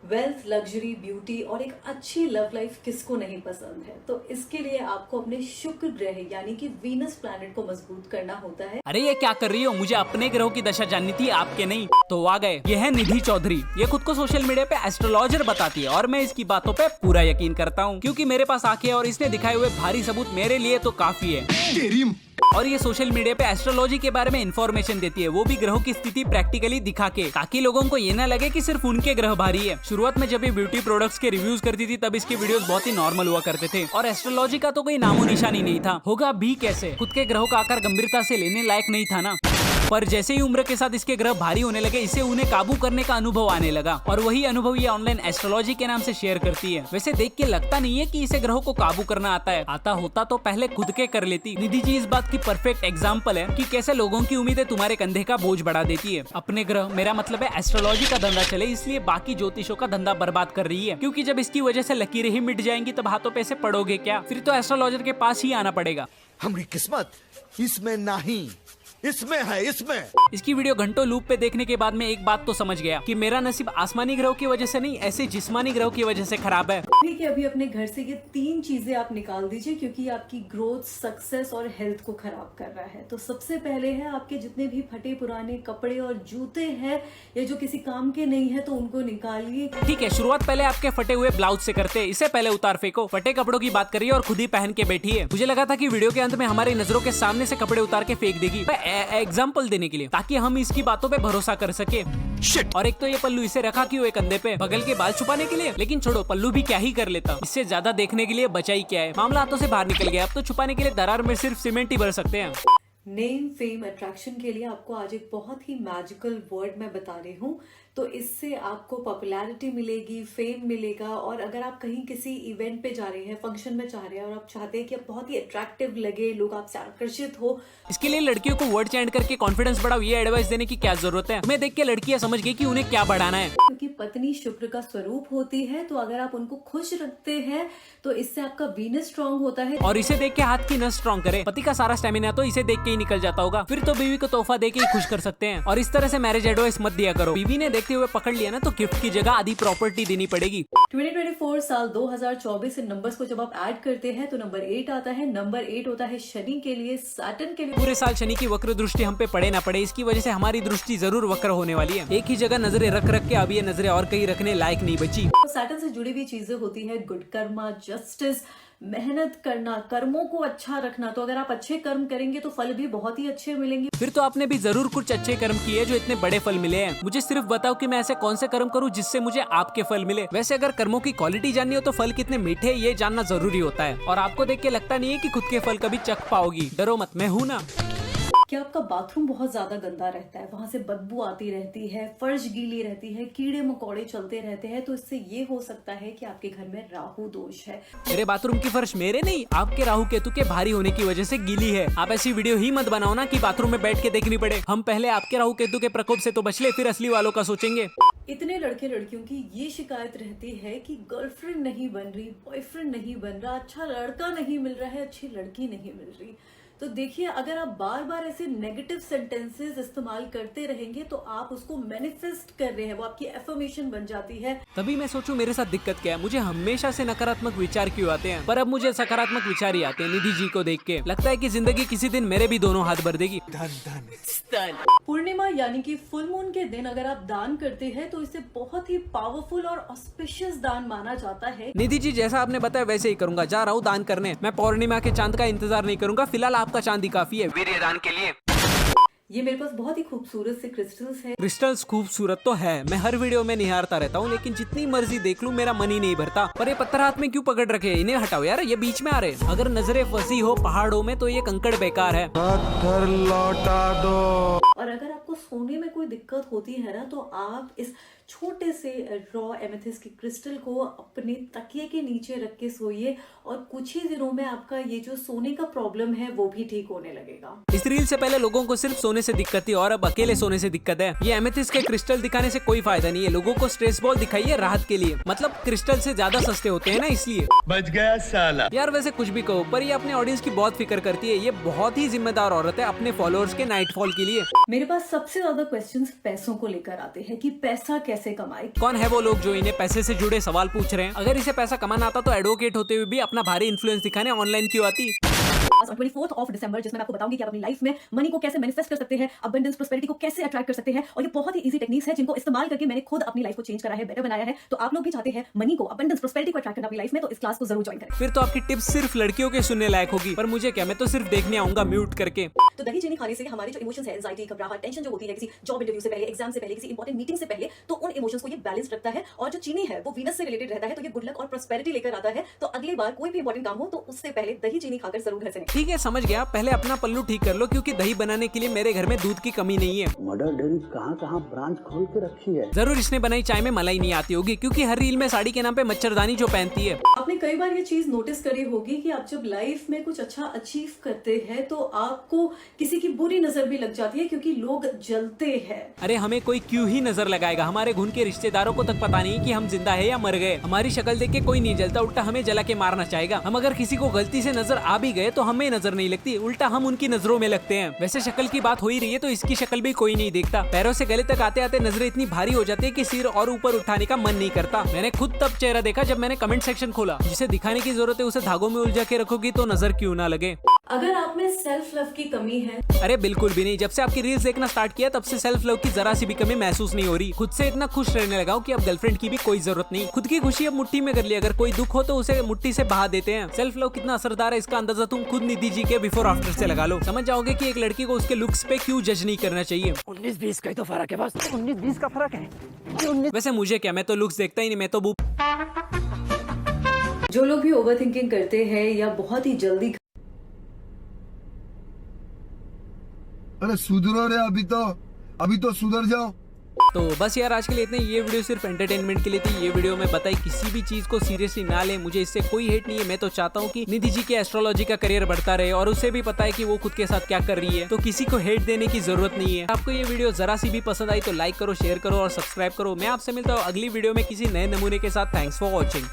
Wealth, luxury, beauty और एक अच्छी लव लाइफ किसको नहीं पसंद है। तो इसके लिए आपको अपने शुक्र ग्रह यानी कि वीनस प्लैनेट को मजबूत करना होता है। अरे ये क्या कर रही हो, मुझे अपने ग्रहों की दशा जाननी थी, आपके नहीं। तो आ गए, ये है निधि चौधरी। ये खुद को सोशल मीडिया पे एस्ट्रोलॉजर बताती है और मैं इसकी बातों पे पूरा यकीन करता हूँ, क्योंकि मेरे पास आंखें और इसने दिखाए हुए भारी सबूत मेरे लिए तो काफी है। और ये सोशल मीडिया पे एस्ट्रोलॉजी के बारे में इंफॉर्मेशन देती है, वो भी ग्रहों की स्थिति प्रैक्टिकली दिखा के, ताकि लोगों को ये ना लगे कि सिर्फ उनके ग्रह भारी है। शुरुआत में जब ये ब्यूटी प्रोडक्ट्स के रिव्यूज करती थी तब इसके वीडियोस बहुत ही नॉर्मल हुआ करते थे और एस्ट्रोलॉजी का तो कोई नामो निशानी नहीं था। होगा भी कैसे, खुद के ग्रहों का आकार गंभीरता से लेने लायक नहीं था ना। पर जैसे ही उम्र के साथ इसके ग्रह भारी होने लगे, इसे उन्हें काबू करने का अनुभव आने लगा और वही अनुभव ये ऑनलाइन एस्ट्रोलॉजी के नाम से शेयर करती है। वैसे देख के लगता नहीं है कि इसे ग्रहों को काबू करना आता है, आता होता तो पहले खुद के कर लेती। निधि जी इस बात की परफेक्ट एग्जांपल है कि कैसे लोगों की उम्मीदें तुम्हारे कंधे का बोझ बढ़ा देती है। अपने ग्रह, मेरा मतलब है एस्ट्रोलॉजी का धंधा चले, इसलिए बाकी ज्योतिषों का धंधा बर्बाद कर रही है, क्योंकि जब इसकी वजह से लकीरें ही मिट जाएंगी तब हाथों पे से पड़ोगे क्या? फिर तो एस्ट्रोलॉजर के पास ही आना पड़ेगा। हमारी किस्मत इसमें नहीं, इसमें है, इसमें। इसकी वीडियो घंटों लूप पे देखने के बाद मैं एक बात तो समझ गया कि मेरा नसीब आसमानी ग्रहों की वजह से नहीं, ऐसे जिस्मानी ग्रहों की वजह से खराब है। ठीक है, अभी अपने घर से ये 3 चीजें आप निकाल दीजिए, क्योंकि आपकी ग्रोथ, सक्सेस और हेल्थ को खराब कर रहा है। तो सबसे पहले है आपके जितने भी फटे पुराने कपड़े और जूते हैं या जो किसी काम के नहीं है तो उनको निकालिए। ठीक है, शुरुआत पहले आपके फटे हुए ब्लाउज से करते हैं, इसे पहले उतार फेंको। फटे कपड़ों की बात करिए और खुद ही पहन के बैठी है। मुझे लगा था कि वीडियो के अंत में हमारी नजरों के सामने से कपड़े उतार के फेंक देगी, एग्जाम्पल देने के लिए, ताकि हम इसकी बातों पे भरोसा कर सके। और एक तो ये पल्लू, इसे रखा क्यों है कंधे पे? बगल के बाल छुपाने के लिए? लेकिन छोड़ो, पल्लू भी क्या ही कर लेता, इससे ज्यादा देखने के लिए बचा ही क्या है। मामला हाथों से बाहर निकल गया, अब तो छुपाने के लिए दरार में सिर्फ सीमेंट ही भर सकते हैं। नेम, फेम, अट्रैक्शन के लिए आपको आज एक बहुत ही मैजिकल वर्ड मैं बता रही हूँ। तो इससे आपको पॉपुलैरिटी मिलेगी, फेम मिलेगा, और अगर आप कहीं किसी इवेंट पे जा रहे हैं, फंक्शन में जा रहे हैं और आप चाहते हैं कि आप बहुत ही अट्रैक्टिव लगे, लोग आपसे आकर्षित हो, इसके लिए लड़कियों को वर्ड चेंज करके कॉन्फिडेंस बढ़ाओ, ये एडवाइस देने की क्या जरूरत है? मैं देख के लड़कियां समझ गई कि उन्हें क्या बढ़ाना है, क्योंकि पत्नी शुक्र का स्वरूप होती है। तो अगर आप उनको खुश रखते हैं तो इससे आपका वीनस स्ट्रांग होता है। और इसे देख के हाथ की नस स्ट्रांग करे। पति का सारा स्टेमिना तो इसे देख के ही निकल जाता होगा, फिर तो बीवी को तोहफा दे के ही खुश कर सकते हैं। और इस तरह से मैरिज एडवाइस मत दिया करो, बीवी ने देखते हुए पकड़ लिया ना तो गिफ्ट की जगह आधी प्रॉपर्टी देनी पड़ेगी। 2024 साल 2024 इन नंबर्स को जब आप ऐड करते हैं तो नंबर 8 आता है। नंबर 8 होता है शनि के लिए, सैटर्न के लिए। पूरे साल शनि की वक्र दृष्टि हम पे पड़े ना पड़े, इसकी वजह से हमारी दृष्टि जरूर वक्र होने वाली है। एक ही जगह नजरें रख रख के अब ये नजरें और कहीं रखने लायक नहीं बची। सैटर्न से जुड़ी हुई चीजें होती है गुड कर्मा, जस्टिस, मेहनत करना, कर्मों को अच्छा रखना। तो अगर आप अच्छे कर्म करेंगे तो फल भी बहुत ही अच्छे मिलेंगे। फिर तो आपने भी जरूर कुछ अच्छे कर्म किए जो इतने बड़े फल मिले हैं। मुझे सिर्फ बताओ कि मैं ऐसे कौन से कर्म करूं जिससे मुझे आपके फल मिले। वैसे अगर कर्मों की क्वालिटी जाननी हो तो फल कितने मीठे ये जानना जरूरी होता है। और आपको देख के लगता नहीं है कि खुद के फल कभी चख पाओगी, डरो मत, मैं हूँ ना। कि आपका बाथरूम बहुत ज्यादा गंदा रहता है, वहां से बदबू आती रहती है, फर्श गीली रहती है, कीड़े मकोड़े चलते रहते हैं, तो इससे ये हो सकता है कि आपके घर में राहु दोष है। मेरे बाथरूम की फर्श मेरे नहीं, आपके राहु केतु के भारी होने की वजह से गीली है। आप ऐसी वीडियो ही मत बनाओ ना कि बाथरूम में बैठ के देखनी पड़े। हम पहले आपके राहु केतु के प्रकोप से तो बच ले, फिर असली वालों का सोचेंगे। इतने लड़के लड़कियों की ये शिकायत रहती है कि गर्लफ्रेंड नहीं बन रही, बॉयफ्रेंड नहीं बन रहा, अच्छा लड़का नहीं मिल रहा है, अच्छी लड़की नहीं मिल रही। तो देखिए, अगर आप बार बार ऐसे नेगेटिव सेंटेंसेस इस्तेमाल करते रहेंगे तो आप उसको मैनिफेस्ट कर रहे हैं, वो आपकी एफर्मेशन बन जाती है। तभी मैं सोचूं मेरे साथ दिक्कत क्या है, मुझे हमेशा से नकारात्मक विचार क्यों आते हैं, पर अब मुझे सकारात्मक विचार ही आते हैं। निधि जी को देख के लगता है कि जिंदगी किसी दिन मेरे भी दोनों हाथ भर देगी। पूर्णिमा यानी कि फुल मून के दिन अगर आप दान करते हैं तो इसे बहुत ही पावरफुल और ऑस्पिशियस दान माना जाता है। निधि जी जैसा आपने बताया वैसे ही करूंगा, जा रहा हूँ दान करने। मैं पूर्णिमा के चांद का इंतजार नहीं करूंगा, फिलहाल आपका चांद ही काफी है वीर्य दान के लिए। ये मेरे पास बहुत ही खूबसूरत से क्रिस्टल्स है। क्रिस्टल्स खूबसूरत तो है, मैं हर वीडियो में निहारता रहता हूँ, लेकिन जितनी मर्जी देख लूं मेरा मन ही नहीं भरता। पर ये पत्थर हाथ में क्यों पकड़ रखे हैं, इन्हें हटाओ यार, ये बीच में आ रहे। अगर नजरें फंसी हो पहाड़ों में तो ये कंकड़ बेकार है, पत्थर लौटा दो। और अगर आपको सोने में कोई दिक्कत होती है ना तो आप इस छोटे से रॉ एमेथिस्ट के क्रिस्टल को अपने तकिए के नीचे रख के सोइए और कुछ ही दिनों में आपका ये जो सोने का प्रॉब्लम है वो भी ठीक होने लगेगा। इस रील से पहले लोगों को सिर्फ सोने से दिक्कत थी और अब अकेले सोने से दिक्कत है। ये एमेथिस्ट के क्रिस्टल दिखाने से कोई फायदा नहीं है, लोगों को स्ट्रेस बॉल दिखाइए राहत के लिए। मतलब क्रिस्टल से ज्यादा सस्ते होते हैं ना, इसलिए। बच गया साला। यार वैसे कुछ भी कहो, पर ये अपने ऑडियंस की बहुत फिक्र करती है। ये बहुत ही जिम्मेदार औरत है अपने फॉलोअर्स के नाइटफॉल के लिए। मेरे पास सबसे ज्यादा क्वेश्चंस पैसों को लेकर आते हैं कि पैसा कैसे कैसे कमाए। कौन है वो लोग जो इन्हें पैसे से जुड़े सवाल पूछ रहे हैं? अगर इसे पैसा कमाना आता तो एडवोकेट होते हुए भी अपना भारी इन्फ्लुएंस दिखाने ऑनलाइन क्यों आती? 24 ऑफ दिसंबर, जिसमें मैं आपको बताऊंगी कि आप अपनी लाइफ में मनी को कैसे मैनिफेस्ट कर सकते हैं, अबंडेंस प्रोस्पेरिटी को कैसे अट्रैक्ट कर सकते हैं, और ये बहुत ही इजी टेक्निक्स है जिनको इस्तेमाल करके मैंने खुद अपनी लाइफ को चेंज करा है, बेटर बनाया है। तो आप लोग भी चाहते हैं मनी को, अबंडेंस प्रोस्पेरिटी को अट्रैक्ट करना अपनी लाइफ में, तो इस क्लास को जरूर ज्वाइन करें। फिर तो आपकी टिप्स सिर्फ लड़कियों के सुनने लायक होगी, पर मुझे क्या, मैं तो सिर्फ देखने आऊंगा म्यूट करके। तो दही चीनी खाने से हमारे जो इमोशंस है, एंजाइटी, घबराहट, टेंशन जो होती है किसी जॉब इंटरव्यू से पहले, एग्जाम से पहले, किसी इंपॉर्टेंट मीटिंग से पहले, तो उन इमोशंस को ये बैलेंस रखता है। और जो चीनी है वो वीनस से रिलेटेड रहता है, तो ये गुड लक और प्रोस्पेरिटी लेकर आता है। तो अगली बार कोई भी इंपॉर्टेंट काम हो तो उससे पहले दही चीनी खाकर जरूर घर से निकलें। ठीक है, समझ गया। पहले अपना पल्लू ठीक कर लो, क्योंकि दही बनाने के लिए मेरे घर में दूध की कमी नहीं है। मदर डेयरी कहाँ ब्रांच खोल के रखी है। जरूर इसने बनाई चाय में मलाई नहीं आती होगी, क्योंकि हर रील में साड़ी के नाम पे मच्छरदानी जो पहनती है। आपने कई बार ये चीज नोटिस करी होगी कि आप जब लाइफ में कुछ अच्छा अचीव करते हैं तो आपको किसी की बुरी नजर भी लग जाती है, क्योंकि लोग जलते हैं। अरे हमें कोई क्यों ही नजर लगाएगा? हमारे खून के रिश्तेदारों को तक पता नहीं कि हम जिंदा है या मर गए। हमारी शक्ल देख के कोई नहीं जलता, उल्टा हमें जला के मारना चाहेगा। हम अगर किसी को गलती से नजर आ भी गए तो हमें नजर नहीं लगती, उल्टा हम उनकी नजरों में लगते हैं। वैसे शक्ल की बात हो ही रही है तो इसकी शक्ल भी कोई नहीं देखता। पैरों से गले तक आते आते नजरें इतनी भारी हो जाती है कि सिर और ऊपर उठाने का मन नहीं करता। मैंने खुद तब चेहरा देखा जब मैंने कमेंट सेक्शन खोला। जिसे दिखाने की जरूरत है उसे धागों में उलझा के रखोगी तो नजर क्यों ना लगे। अगर आप में सेल्फ लव की कमी है, अरे बिल्कुल भी नहीं। जब से आपकी रील्स देखना स्टार्ट किया तब से सेल्फ लव की जरा सी भी कमी महसूस नहीं हो रही। खुद से इतना खुश रहने लगा हूं कि अब गर्लफ्रेंड की भी कोई जरूरत नहीं। खुद की खुशी अब मुट्ठी में कर ली। अगर कोई दुख हो तो उसे मुट्ठी से बहा देते हैं। सेल्फ लव कितना असरदार है इसका अंदाजा तुम खुद निधि जी के बिफोर आफ्टर से लगा लो। समझ जाओगे कि एक लड़की को उसके लुक्स पे क्यों जज नहीं करना चाहिए। 19-20 का ही तो फर्क है, बस 19-20 का फर्क है। वैसे मुझे क्या, मैं तो लुक्स देखता ही नहीं, मैं तो जो लोग भी ओवरथिंकिंग करते हैं या बहुत ही जल्दी अरे सुधरो रे, अभी तो सुधर जाओ। तो बस यार आज के लिए इतने। ये वीडियो सिर्फ एंटरटेनमेंट के लिए थी। ये वीडियो में बताई किसी भी चीज को सीरियसली ना ले। मुझे इससे कोई हेट नहीं है। मैं तो चाहता हूँ कि निधि जी के एस्ट्रोलॉजी का करियर बढ़ता रहे और उसे भी पता है कि वो खुद के साथ क्या कर रही है, तो किसी को हेट देने की जरूरत नहीं है। आपको ये वीडियो जरा सी भी पसंद आई तो लाइक करो, शेयर करो और सब्सक्राइब करो। मैं आपसे मिलता हूँ अगली वीडियो में किसी नए नमूने के साथ। Thanks for watching.